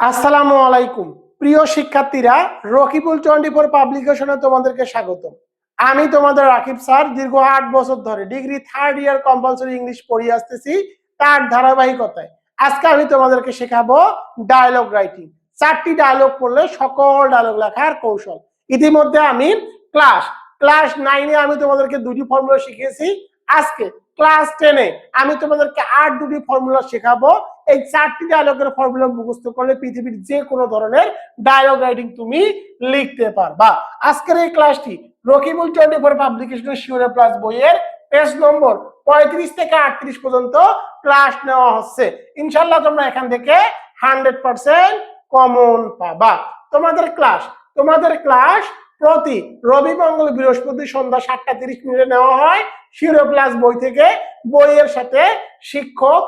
আসসালামু আলাইকুম প্রিয় শিক্ষার্থীরা, রকিবুল 24 পাবলিকেশনে তোমাদেরকে স্বাগতম। আমি তোমাদের রাকিব স্যার দীর্ঘ 8 বছর ধরে degree 3rd year compulsory English পড়িয়ে আসতেছি। তার ধারাবাহিকতায় আজকে আমি তোমাদেরকে শেখাবো ডায়লগ রাইটিং। 4টি ডায়লগ পড়লে সকল ডায়লগ লেখার কৌশল। ইতিমধ্যে আমি ক্লাস 9-এ আমি তোমাদেরকে দুটি ফর্মুলা শিখিয়েছি। আজকে ক্লাস 10-এ আমি তোমাদেরকে আর দুটি ফর্মুলা শেখাবো। এই 4টি ডায়লগের ফর্মুলা মুখস্থ করলে পৃথিবীর যে কোনো ধরনের ডায়লগ রাইটিং তুমি লিখতে পারবা। আজকের এই ক্লাসটি রকিবুল 24 পাবলিকেশনের শিওর প্লাস বইয়ের পেজ নম্বর 35 থেকে 38 পর্যন্ত ক্লাস নেওয়া হচ্ছে। ইনশাআল্লাহ তোমরা এখান থেকে 100% কমন পাবা। তোমাদের ক্লাস প্রতি রবি, মঙ্গল, বৃহস্পতি সন্ধ্যা 7টা 30 নেওয়া হয় শিওর প্লাস বই থেকে। বইয়ের সাথে শিক্ষক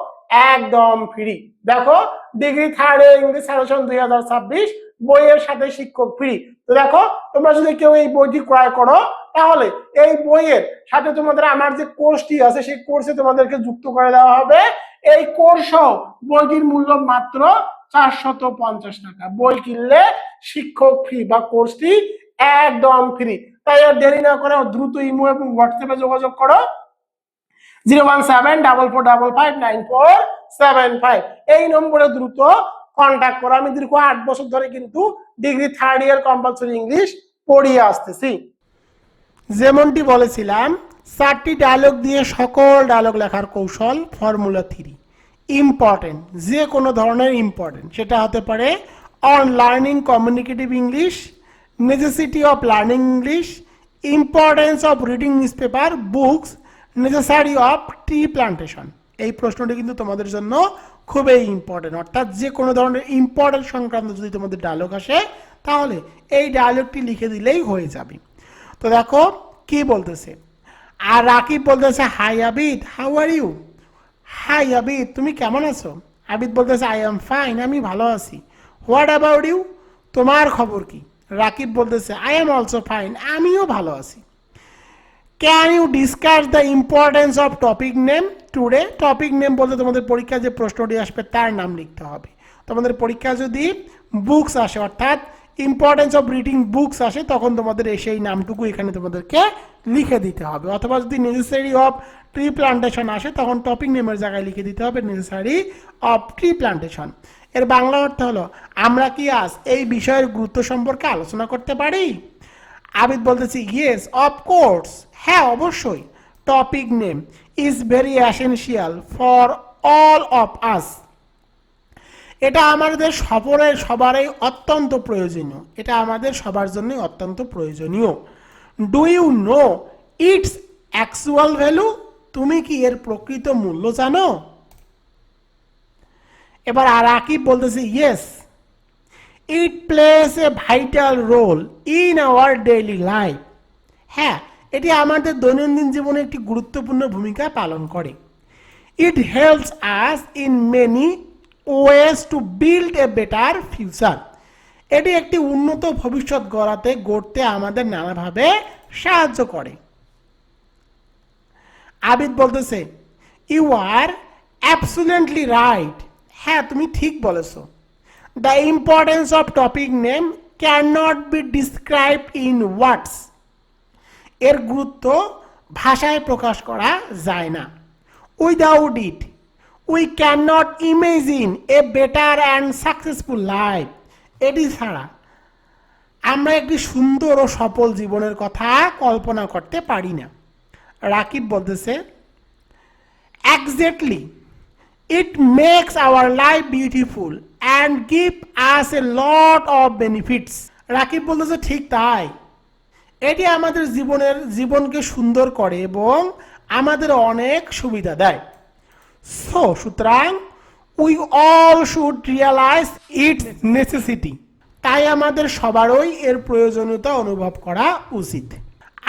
একদম ফ্রি। দেখো, ডিগ্রি 3rd ইংলিশ সাজেশন 2026 বইয়ের সাথে শিক্ষক ফ্রি। তো দেখো, তোমরা যদি কেউ এই বইটি ক্রয় করো তাহলে এই বইয়ের সাথে তোমাদের আমার যে কোর্সটি আছে সেই কোর্সে তোমাদেরকে যুক্ত করে দেওয়া হবে। এই কোর্স বইটির মূল্য মাত্র 450 টাকা। বই কিনলে শিক্ষক ফ্রি বা কোর্সটি একদম ফ্রি। তাই আর দেরি না করে দ্রুত ইমো এবং হোয়াটসঅ্যাপে যোগাযোগ করো 01755559475। এই নম্বরে দ্রুত কন্ট্যাক্ট করো। আমি দীর্ঘ 8 বছর ধরে কিন্তু degree 3rd year compulsory English পড়িয়ে আসতেছি। যেমনটি বলেছিলাম, 4টি ডায়লগ দিয়ে সকল ডায়লগ লেখার কৌশল। ফর্মুলা 3 ইম্পর্টেন্ট, যে কোনো ধরনের ইম্পর্টেন্ট, সেটা হতে পারে on learning communicative English, necessity of learning English, importance of reading news paper books, necessary of tree plantation. এই প্রশ্নটি কিন্তু তোমাদের জন্য খুবই ইম্পর্টেন্ট। অর্থাৎ যে কোনো ধরনের ইম্পর্টেন্ট সংক্রান্ত যদি তোমাদের ডায়লগ আসে তাহলে এই ডায়লগটি লিখে দিলেই হয়ে যাবে। তো দেখো কি বলতেছে। আর রাকিব বলতেছে, hi Abid, how are you? Hi Abid, তুমি কেমন আছো? আবিদ বলতেছে, আই এম ফাইন, আমি ভালো আছি। What about you? তোমার খবর কি? রাকিব বলতেছে, আই এম অলসো ফাইন, আমিও ভালো আছি। Can you discuss the importance of topic name today? Topic name বলতে তোমাদের পরীক্ষা যে প্রশ্নটি আসবে তার নাম লিখতে হবে। তোমাদের পরীক্ষা যদি বুকস আসে, অর্থাৎ ইম্পর্টেন্স অফ রিডিং বুকস আসে, তখন তোমাদের সেই নামটুকু এখানে তোমাদেরকে লিখে দিতে হবে। অথবা যদি নেসেসারি অফ ট্রি প্লান্টেশন আসে তখন টপিক নেমের জায়গায় লিখে দিতে হবে নেসেসারি অফ ট্রি প্লান্টেশন। এর বাংলা অর্থ হলো, আমরা কি আজ এই বিষয়ের গুরুত্ব সম্পর্কে আলোচনা করতে পারি? আবিদ বলতেছি, ইয়েস অফকোর্স, হ্যাঁ অবশ্যই। Topic name is very essential for all of us. এটা আমাদের সবারই অত্যন্ত প্রয়োজনীয়। এটা আমাদের সবার জন্যই অত্যন্ত প্রয়োজনীয়। Do you know its actual value? তুমি কি এর প্রকৃত মূল্য জানো? এবার আর আকিব বলতেছে, yes it plays a vital role in our daily life. হ্যাঁ, এটি আমাদের দৈনন্দিন জীবনে একটি গুরুত্বপূর্ণ ভূমিকা পালন করে। It helps us in many ways to build a better future. এটি একটি উন্নত ভবিষ্যৎ গড়তে আমাদের নানাভাবে সাহায্য করে। আবিদ বলতেছে, ইউ আর অ্যাবসলিউটলি রাইট, হ্যাঁ তুমি ঠিক বলেছো। The importance of topic name can not be described in words. এর গুরুত্ব ভাষায় প্রকাশ করা যায় না। Without it we can not imagine a better and successful life. এটি ছাড়া আমরা একটি সুন্দর ও সফল জীবনের কথা কল্পনা করতে পারি না। রাকিব বলতেছে, exactly it makes our life beautiful and give us a lot of benefits. Rakib বলতেছে, ঠিক তাই, এটি আমাদের জীবনকে সুন্দর করে এবং আমাদের অনেক সুবিধা দেয়। সুতরাং we all should realise it's necessity. তাই আমাদের সবারই এর প্রয়োজনীয়তা অনুভব করা উচিত।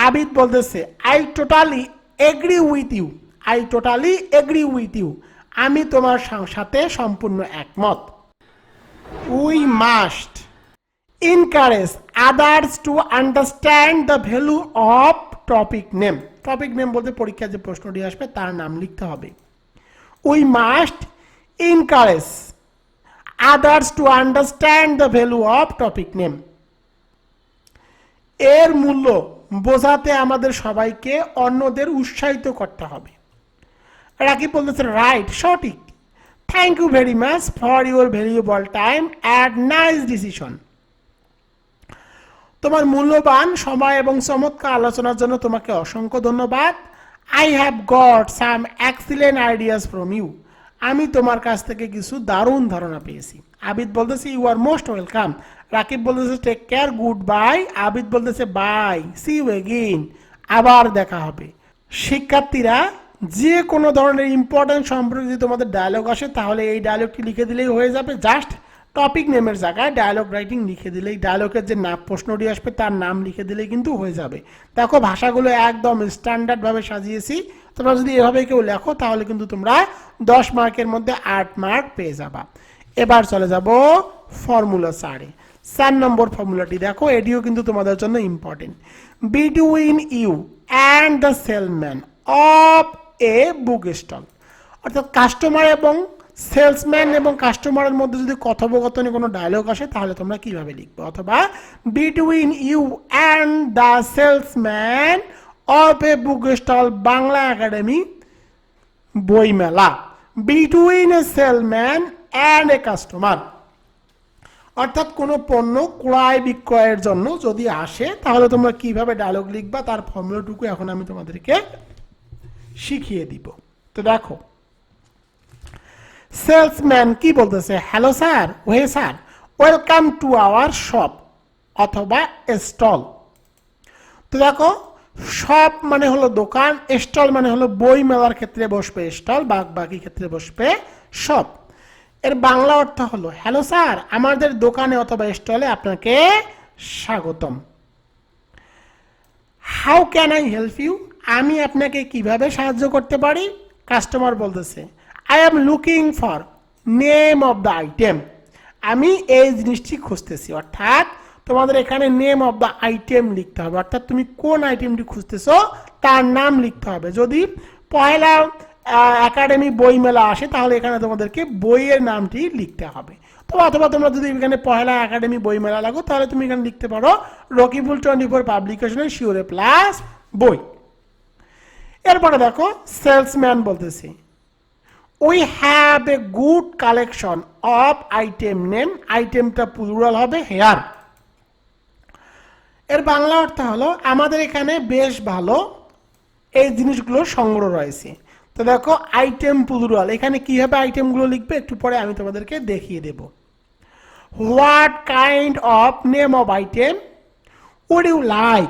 আবিদ বলতেছে, I totally agree with you, I totally agree with you, আমি তোমার সাথে সম্পূর্ণ একমত। We must encourage others to understand the value of topic name. Topic name বলতে পরীক্ষায় যে প্রশ্নটি আসবে তার নাম লিখতে হবে। We must encourage others to understand the value of topic name. এর মূল্য বোঝাতে আমাদের সবাইকে অন্যদের উৎসাহিত করতে হবে। রাকিব বলতেছে রাইট, সঠিক। Thank you very much for your valuable time and nice decision. তোমার মূল্যবান সময় এবং চমৎকার আলোচনার জন্য তোমাকে অসংখ্য ধন্যবাদ। I have got some excellent ideas from you. আমি তোমার কাছ থেকে কিছু দারুণ ধারণা পেয়েছি। আবিদ বলতেছে you are most welcome. Rakib বলতেছে take care, goodbye. Abid বলতেছে বাই, সি ইউ এগেইন, আবার দেখা হবে। শিক্ষার্থীরা, যে কোনো ধরনের ইম্পর্টেন্ট সম্পর্কে যদি তোমাদের ডায়লগ আসে তাহলে এই ডায়লগটি লিখে দিলেই হয়ে যাবে। জাস্ট টপিক নেমের জায়গায় ডায়লগ রাইটিং লিখে দিলেই, ডায়লগের যে প্রশ্নটি আসবে তার নাম লিখে দিলেই কিন্তু হয়ে যাবে। দেখো ভাষাগুলো একদম স্ট্যান্ডার্ডভাবে সাজিয়েছি। তোমরা যদি এভাবে কেউ লেখো তাহলে কিন্তু তোমরা 10 মার্কের মধ্যে 8 মার্ক পেয়ে যাবা। এবার চলে যাব ফর্মুলা 4 নম্বর ফর্মুলাটি দেখো, এটিও কিন্তু তোমাদের জন্য important. Between you and the salesman of a book stall. অর্থাৎ কাস্টমার এবং সেলসম্যান এবং কাস্টমারের মধ্যে যদি কথোপকথনে কোনো ডায়লগ আসে তাহলে তোমরা কিভাবে লিখবে? অথবা between you and the salesman of a book stall Bangla academy বইমেলা। Between a salesman and a customer, অর্থাৎ কোনো পণ্য ক্রয় বিক্রয়ের জন্য যদি আসে তাহলে তোমরা কিভাবে ডায়লগ লিখবা তার ফর্মুলাটুকু এখন আমি তোমাদেরকে শিখিয়ে দিব। তো দেখো, সেলসম্যান কি বলতেছে? হ্যালো স্যার, ওহে sir, welcome to our shop অথবা স্টল। তো দেখো, শপ মানে হলো দোকান, স্টল মানে হলো বই মেলার ক্ষেত্রে বসবে স্টল, বাকি ক্ষেত্রে বসবে শপ। এর বাংলা অর্থ হলো হ্যালো স্যার, আমাদের দোকানে অথবা স্টলে আপনাকে স্বাগতম। How can I help you? আমি আপনাকে কিভাবে সাহায্য করতে পারি? কাস্টমার বলতেছে I am looking for name of the item. আমি এই জিনিসটি খুঁজতেছি। অর্থাৎ তোমাদের এখানে নেম অফ দ্য আইটেম লিখতে হবে, অর্থাৎ তুমি কোন আইটেমটি খুঁজতেছো তার নাম লিখতে হবে। যদি পয়লা একাডেমি বই মেলা আসে তাহলে এখানে তোমাদেরকে বইয়ের নামটি লিখতে হবে। তো অথবা তোমরা যদি এখানে পয়লা একাডেমি বই মেলা লাগো তাহলে তুমি এখানে লিখতে পারো রকিবুল 24 পাবলিকেশনের শিওরে প্লাস বই। এরপরে দেখো, সেলসম্যান বলতেছে we have a good collection of item name. আইটেমটা প্লুরাল হবে হেয়ার। এর বাংলা অর্থ হলো আমাদের এখানে বেশ ভালো এই জিনিসগুলো সংগ্রহ রয়েছে। তো দেখো, আইটেম প্লুরাল, এখানে কিভাবে আইটেমগুলো লিখবে একটু পরে আমি তোমাদেরকে দেখিয়ে দেব। What kind of name of item would you like?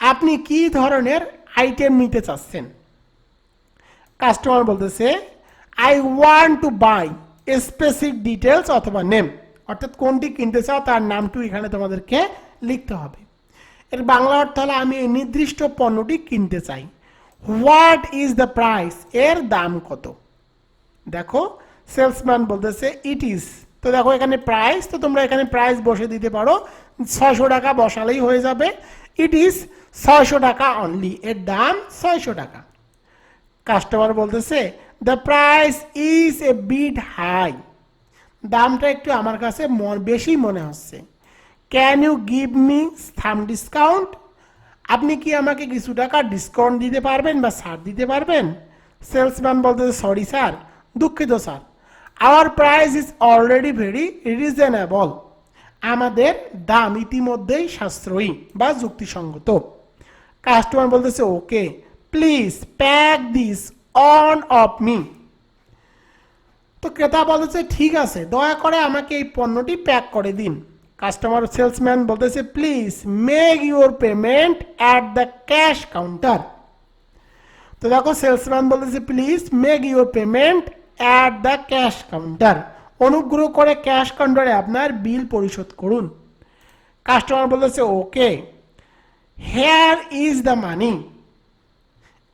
আপনি কি ধরনের আইটেম নিতে চাচ্ছেন? কাস্টমার বলতেছে I want to buy specific details অথবা নেম, অর্থাৎ কোনটি কিনতে চাও তার নামটু এখানে তোমাদেরকে লিখতে হবে। এর বাংলা অর্থ হলো আমি এই নির্দিষ্ট পণ্যটি কিনতে চাই। What is the price? এর দাম কত? দেখো, সেলসম্যান বলতেছে ইট ইজ। তো দেখো এখানে প্রাইস, তো তোমরা এখানে প্রাইস বসে দিতে পারো, 600 টাকা বসালেই হয়ে যাবে। ইট ইজ 600 টাকা অনলি, এর দাম 600 টাকা। কাস্টমার বলতেছে the price is a bit high. দামটা একটু আমার কাছে বেশি মনে হচ্ছে। Can you give me some discount? আপনি কি আমাকে কিছু টাকা ডিসকাউন্ট দিতে পারবেন বা ছাড় দিতে পারবেন? সেলসম্যান বলতেছে সরি স্যার, দুঃখিত sir, our price is already very reasonable. আমাদের দাম ইতিমধ্যেই সাশ্রয়ী বা যুক্তিসঙ্গত। কাস্টমার বলতেছে okay, please pack this on of me. তো ক্রেতা বলতেছে ঠিক আছে, দয়া করে আমাকে এই পণ্যটি প্যাক করে দিন। কাস্টমার সেলসম্যান বলতেছে please make your payment at the cash counter. তো দেখো, সেলসম্যান বলতেছে please make your payment at the cash counter. অনুগ্রহ করে ক্যাশ কাউন্টারে আপনার বিল পরিশোধ করুন। কাস্টমার বলতেছে ওকে, হেয়ার ইজ দ্য মানি।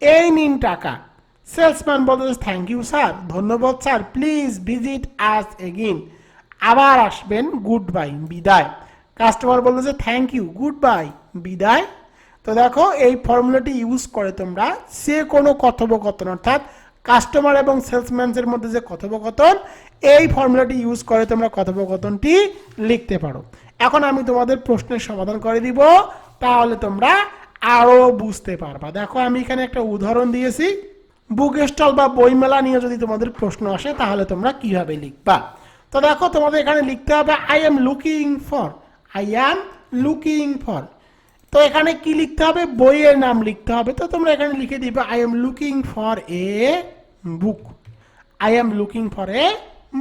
এই নিন টাকা। সেলসম্যান বলতেছে থ্যাংক ইউ স্যার, ধন্যবাদ sir, please visit us again. আবার আসবেন, গুড বাই, বিদায়। কাস্টমার বলতেছে থ্যাংক ইউ, গুড বাই, বিদায়। তো দেখো, এই ফর্মুলাটি ইউজ করে তোমরা যে কোনো কথোপকথন, অর্থাৎ কাস্টমার এবং সেলসম্যানের মধ্যে যে কথোপকথন, এই ফর্মুলাটি ইউজ করে তোমরা কথোপকথনটি লিখতে পারো। এখন আমি তোমাদের প্রশ্নের সমাধান করে দিব, তাহলে তোমরা আরো বুঝতে পারবা। দেখো আমি এখানে একটা উদাহরণ দিয়েছি। বুক স্টল বা বইমেলা নিয়ে যদি তোমাদের প্রশ্ন আসে তাহলে তোমরা কিভাবে লিখবা। তো দেখো তোমাদের এখানে লিখতে হবে I am looking for, I am looking for. তো এখানে কি লিখতে হবে, বইয়ের নাম লিখতে হবে। তো তোমরা এখানে লিখে দিবে I am looking for a book, I am looking for a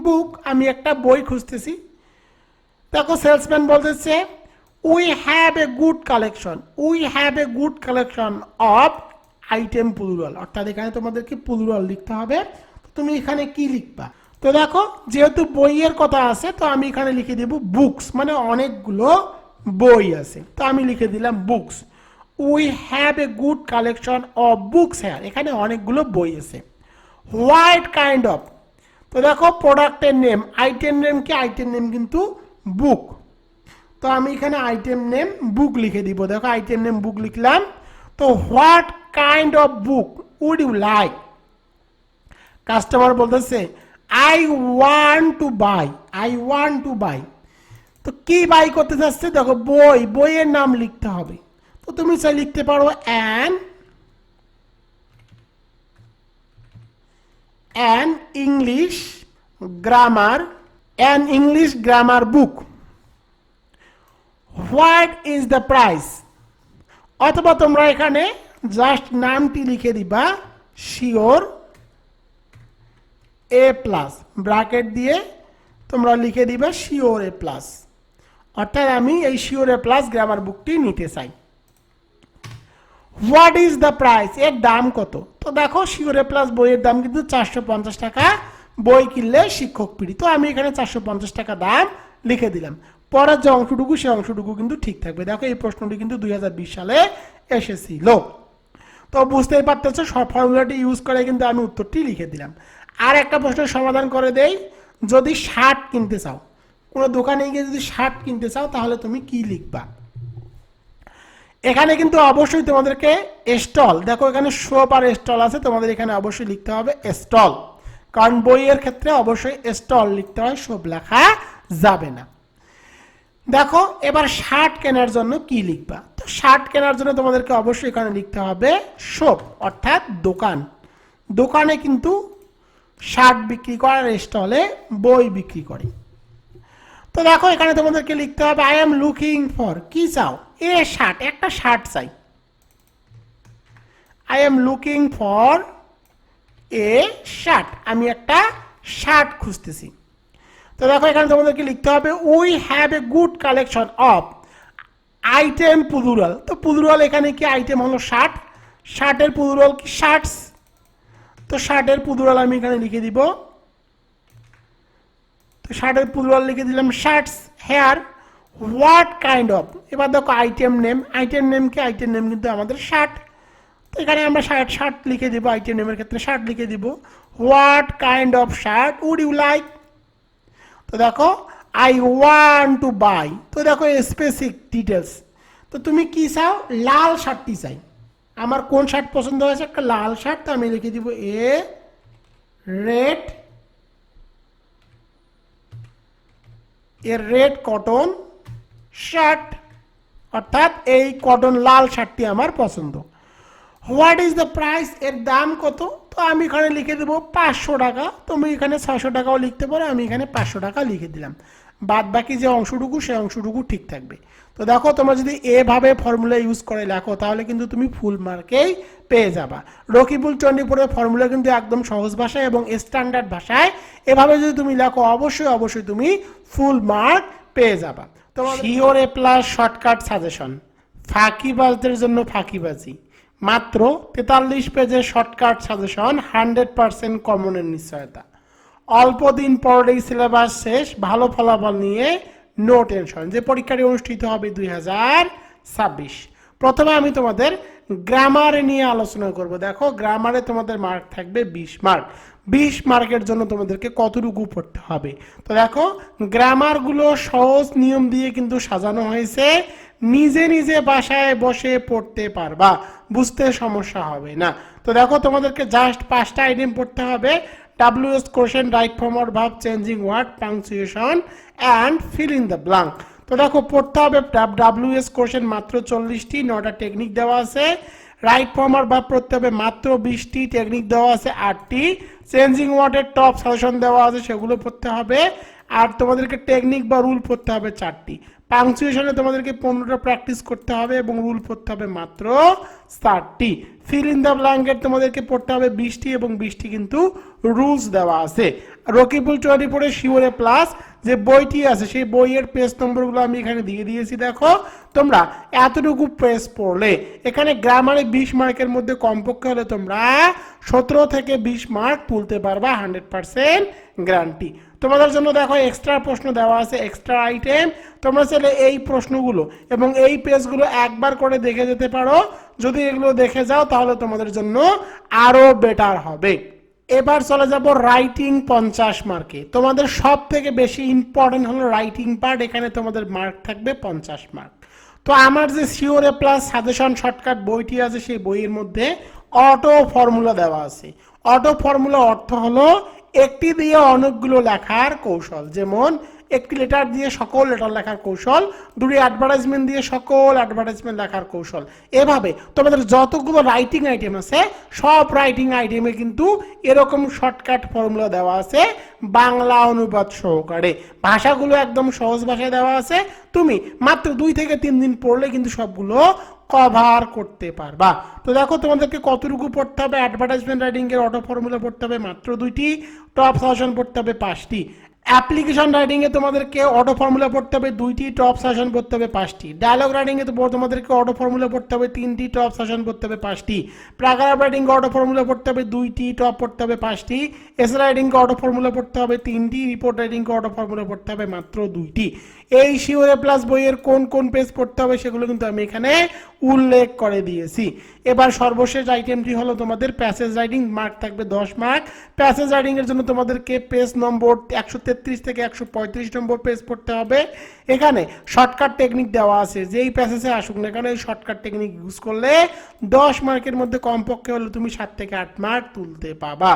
book. আমি একটা বই খুঁজতেছি। দেখো সেলসম্যান বলতেছে we have a good collection, we have a good collection of item plural, অর্থাৎ এখানে তোমাদেরকে প্লুরাল লিখতে হবে। তুমি এখানে কি লিখবা, তো দেখো যেহেতু বইয়ের কথা আছে তো আমি এখানে লিখে দেব বুকস, মানে অনেকগুলো বই আছে, তো আমি লিখে দিলাম books. We have a good collection of books here, এখানে অনেকগুলো বই আছে। হোয়াট কাইন্ড অফ, তো দেখো প্রোডাক্টের নেম, আইটেম নেম কি, আইটেম নেম কিন্তু বুক, তো আমি এখানে আইটেম নেম বুক লিখে দিব। দেখো আইটেম নেম বুক লিখলাম। তো what kind of book would you like, customer বলতেছে I want to buy, I want to buy. তো কি বাই করতে চাচ্ছে, দেখো বই, বইয়ের নাম লিখতে হবে। তো তুমি চাই লিখতে পারো an English grammar, an English grammar book. What is the price, অথবা তোমরা এখানে জাস্ট নামটি লিখে দিবা শিওর এ প্লাস, ব্র্যাকেট দিয়ে তোমরা লিখে দিবা শিওর এ প্লাস, অর্থাৎ আমি এই শিওর এ প্লাস গ্রামার বুকটি নিতে চাই। হোয়াট ইজ দ্য প্রাইস, এর দাম কত, তো দেখো শিওর এ প্লাস বইয়ের দাম কিন্তু 450 টাকা, বই কিনলে শিক্ষক পিড়ি, তো আমি এখানে 450 টাকা দাম লিখে দিলাম। পরের যে অংশটুকু সেই অংশটুকু কিন্তু ঠিক থাকবে। দেখো এই প্রশ্নটি কিন্তু 2020 সালে এসেছিল। তো বুঝতেই পারতেছো সব ফর্মুলাটি ইউজ করে কিন্তু আমি উত্তরটি লিখে দিলাম। আর একটা প্রশ্নের সমাধান করে দেই, যদি শার্ট কিনতে চাও, কোনো দোকানে গিয়ে যদি শার্ট কিনতে চাও তাহলে তুমি কি লিখবা। এখানে কিন্তু অবশ্যই তোমাদেরকে স্টল, দেখো এখানে শপ আর স্টল আছে, তোমাদের এখানে অবশ্যই লিখতে হবে স্টল, কারণ বইয়ের ক্ষেত্রে অবশ্যই স্টল লিখতে হয়, শপ লেখা যাবে না। দেখো এবার শার্ট কেনার জন্য কি লিখবা, তো শার্ট কেনার জন্য তোমাদেরকে অবশ্যই এখানে লিখতে হবে শপ, অর্থাৎ দোকান, দোকানে কিন্তু শার্ট বিক্রি করে আর স্টলে বই বিক্রি করে। তো দেখো এখানে তোমাদেরকে লিখতে হবে আই এম লুকিং ফর, কি চাও, এ শার্ট, একটা শার্ট চাই, I am looking for A shirt, আমি একটা শার্ট খুঁজতেছি। তো দেখো এখানে তোমাদেরকে লিখতে হবে we have a good collection of item plural, তো প্লুরাল এখানে কি, আইটেম হলো শার্ট, শার্টের প্লুরাল কি শার্টস, তো শার্টের প্লুরাল আমি এখানে লিখে দিব, তো শার্টের প্লুরাল লিখে দিলাম shirts here. What kind of, এবার দেখো আইটেম নেম, আইটেম নেম কি, আইটেম নেম কিন্তু আমাদের শার্ট, তো এখানে আমরা শার্ট লিখে দিব, আইটেম নেমের ক্ষেত্রে শার্ট লিখে দিব। What kind of shirt would you like, তো দেখো আই ওয়ান্ট টু বাই, তো দেখো স্পেসিফিক ডিটেলস, তো তুমি কি চাও, লাল শার্টটি চাই, আমার কোন শার্ট পছন্দ হয়েছে, একটা লাল শার্ট, তো আমি লিখে দিব a red, red cotton shirt, অর্থাৎ এই কটন লাল শার্টটি আমার পছন্দ। হোয়াট ইজ দ্য প্রাইস, এর দাম কত, তো আমি এখানে লিখে দেবো 500 টাকা, তুমি এখানে 600 টাকাও লিখতে পারো, আমি এখানে 500 টাকা লিখে দিলাম। বাদ বাকি যে অংশটুকু সেই অংশটুকু ঠিক থাকবে। তো দেখো তোমরা যদি এভাবে ফর্মুলা ইউজ করে লেখো তাহলে কিন্তু তুমি ফুল মার্কেই পেয়ে যাবা। রকিবুল 24-এর ফর্মুলা কিন্তু একদম সহজ ভাষায় এবং স্ট্যান্ডার্ড ভাষায়, এভাবে যদি তুমি লেখো অবশ্যই তুমি ফুল মার্ক পেয়ে যাবা। তোমার শিওর এ প্লাস শর্টকাট সাজেশন, ফাঁকিবাজদের জন্য ফাঁকিবাজি, মাত্র 43 পেজের শর্টকাট সাজেশন, 100% কমনের নিশ্চয়তা, অল্প দিন পরেই সিলেবাস শেষ, ভালো ফলাফল নিয়ে নো টেনশন। যে পরীক্ষাটি অনুষ্ঠিত হবে 2026। প্রথমে আমি তোমাদের গ্রামারে নিয়ে আলোচনা করব। দেখো গ্রামারে তোমাদের মার্ক থাকবে 20 মার্ক, 20 মার্কের জন্য তোমাদেরকে কতটুকু পড়তে হবে। তো দেখো গ্রামারগুলো সহজ নিয়ম দিয়ে কিন্তু সাজানো হয়েছে, নিজে নিজে বাসায় বসে পড়তে পারবা, বুঝতে সমস্যা হবে না। তো দেখো তোমাদেরকে জাস্ট 5টা আইটেম পড়তে হবে, WS question, right form or verb, changing word, punctuation and fill in the blank. তো দেখো পড়তে হবে WS কোশ্চেন মাত্র 40টি, 9টা টেকনিক দেওয়া আছে। রাইট ফর্ম আর ভার্ব পড়তে হবে মাত্র 20টি, টেকনিক দেওয়া আছে 8টি। চেঞ্জিং ওয়ার্ডের টপ সাজেশন দেওয়া আছে, সেগুলো পড়তে হবে। আর তোমাদেরকে টেকনিক বা রুল পড়তে হবে 4টি। পাংচুয়েশনে তোমাদেরকে 15টা প্র্যাকটিস করতে হবে এবং রুল পড়তে হবে মাত্র 7টি। ফিল ইন দ্য ব্ল্যাঙ্কেট তোমাদেরকে পড়তে হবে 20টি এবং 20টি কিন্তু রুলস দেওয়া আছে। রকিবুল 24 এর শিওরে প্লাস যে বইটি আছে সেই বইয়ের পেজ নম্বরগুলো আমি এখানে দিয়ে দিয়েছি। দেখো তোমরা এতটুকু পেজ পড়লে এখানে গ্রামারে 20 মার্কের মধ্যে কমপক্ষে হলে তোমরা 17 থেকে 20 মার্ক তুলতে পারবা, 100% গ্যারান্টি। তোমাদের জন্য দেখো এক্সট্রা প্রশ্ন দেওয়া আছে, এক্সট্রা আইটেম। তোমরা চাইলে এই প্রশ্নগুলো এবং এই পেজগুলো একবার করে দেখে যেতে পারো। যদি এগুলো দেখে যাও তাহলে তোমাদের জন্য আরো বেটার হবে। এবার চলে যাব রাইটিং 50 মার্কে। তোমাদের সব থেকে বেশি ইম্পর্টেন্ট হলো রাইটিং পার্ট, এখানে তোমাদের মার্ক থাকবে 50 মার্ক। তো আমার যে শিওরে প্লাস সাজেশন শর্টকাট বইটি আছে সেই বইয়ের মধ্যে অটো ফর্মুলা দেওয়া আছে। অটো ফর্মুলা অর্থ হলো একটি দিয়ে অনেকগুলো লেখার কৌশল, যেমন একটি লেটার দিয়ে সকল লেটার লেখার কৌশল, দুটি অ্যাডভার্টাইজমেন্ট দিয়ে সকল অ্যাডভার্টাইজমেন্ট লেখার কৌশল। এভাবে তোমাদের যতগুলো রাইটিং আইটেম আছে সব রাইটিং আইটেমে কিন্তু এরকম শর্টকাট ফর্মুলা দেওয়া আছে, বাংলা অনুবাদ সহকারে। ভাষাগুলো একদম সহজ ভাষায় দেওয়া আছে, তুমি মাত্র 2 থেকে 3 দিন পড়লে কিন্তু সবগুলো কভার করতে পারবা। তো দেখো তোমাদেরকে কতটুকু পড়তে হবে। অ্যাডভার্টাইজমেন্ট রাইটিং এর অটো ফর্মুলা পড়তে হবে মাত্র 2টি, টপ সাজেশন পড়তে হবে 5টি। অ্যাপ্লিকেশন রাইটিং এ তোমাদেরকে অটো ফর্মুলা পড়তে হবে 2টি, টপ সাজেশন পড়তে হবে 5টি। ডায়লগ রাইটিং এ তোমাদেরকে অটো ফর্মুলা পড়তে হবে 3টি, টপ সাজেশন পড়তে হবে 5টি। প্যারাগ্রাফ রাইটিং এ অটো ফর্মুলা পড়তে হবে 2টি, টপ পড়তে হবে 5টি। এসে রাইটিং এ অটো ফর্মুলা পড়তে হবে 3টি, রিপোর্ট রাইটিং এ অটো ফর্মুলা পড়তে হবে মাত্র 2টি। এই শিওরে প্লাস বইয়ের কোন কোন পেজ পড়তে হবে সেগুলো কিন্তু আমি এখানে উল্লেখ করে দিয়েছি। এবার সর্বশেষ আইটেমটি হলো তোমাদের প্যাসেজ রাইটিং, মার্ক থাকবে 10 মার্ক। প্যাসেজ রাইটিং এর জন্য তোমাদেরকে পেজ নম্বর 133 থেকে 135 নম্বর পেজ পড়তে হবে। এখানে শর্টকাট টেকনিক দেওয়া আছে, যেই প্যাসেজে আসুক না কেন এই শর্টকাট টেকনিক ইউজ করলে 10 মার্কের মধ্যে কমপক্ষে হলে তুমি 7 থেকে 8 মার্ক তুলতে পাবা।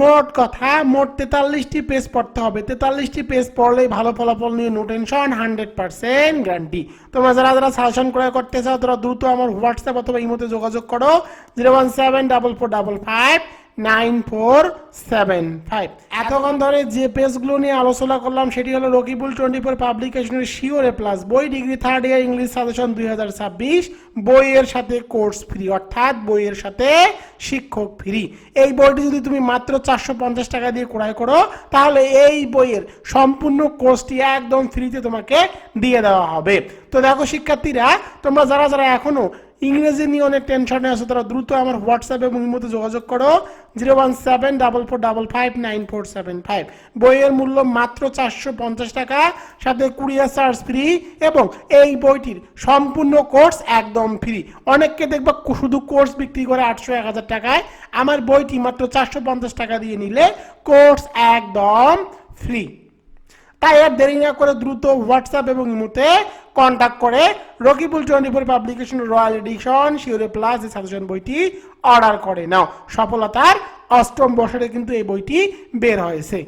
মোট কথা মোট 43টি পেজ পড়তে হবে। 43টি পেজ পড়লেই ভালো ফলাফল নিয়ে নো টেনশন, 100% গ্যারান্টি। তোমরা যারা যারা সাজেশন ক্রয় করতে চাও তারা দ্রুত আমার হোয়াটসঅ্যাপ অথবা ইমোতে যোগাযোগ করো 01744559475। এতক্ষণ ধরে যে পেজগুলো নিয়ে আলোচনা করলাম সেটি হলো রকিবুল 24 পাবলিকেশনের শিওরে প্লাস বই, degree 3rd year English suggestion 2026, বইয়ের সাথে কোর্স ফ্রি, অর্থাৎ বইয়ের সাথে শিক্ষক ফ্রি। এই বইটি যদি তুমি মাত্র 450 টাকা দিয়ে ক্রয় করো তাহলে এই বইয়ের সম্পূর্ণ কোর্সটি একদম ফ্রিতে তোমাকে দিয়ে দেওয়া হবে। তো দেখো শিক্ষার্থীরা, তোমরা যারা যারা এখনো ইংরেজি নিয়ে অনেক টেনশনে আছো তারা দ্রুত আমার হোয়াটসঅ্যাপ এবং ইমোতে যোগাযোগ করো 01744559475। বইয়ের মূল্য মাত্র 450 টাকা, সাথে কুরিয়ার চার্জ ফ্রি এবং এই বইটির সম্পূর্ণ কোর্স একদম ফ্রি। অনেককে দেখবা শুধু কোর্স বিক্রি করে 800-1000 টাকায়, আমার বইটি মাত্র 450 টাকা দিয়ে নিলে কোর্স একদম ফ্রি। তাই আর দেরি না করে দ্রুত হোয়াটসঅ্যাপ এবং ইমোতে কন্ট্যাক্ট করে রকিবুল 24 পাবলিকেশন রয়্যাল এডিশন শিওরে প্লাস এই সাজেশন বইটি অর্ডার করে নাও। সফলতার 8ম বছরে কিন্তু এই বইটি বের হয়েছে।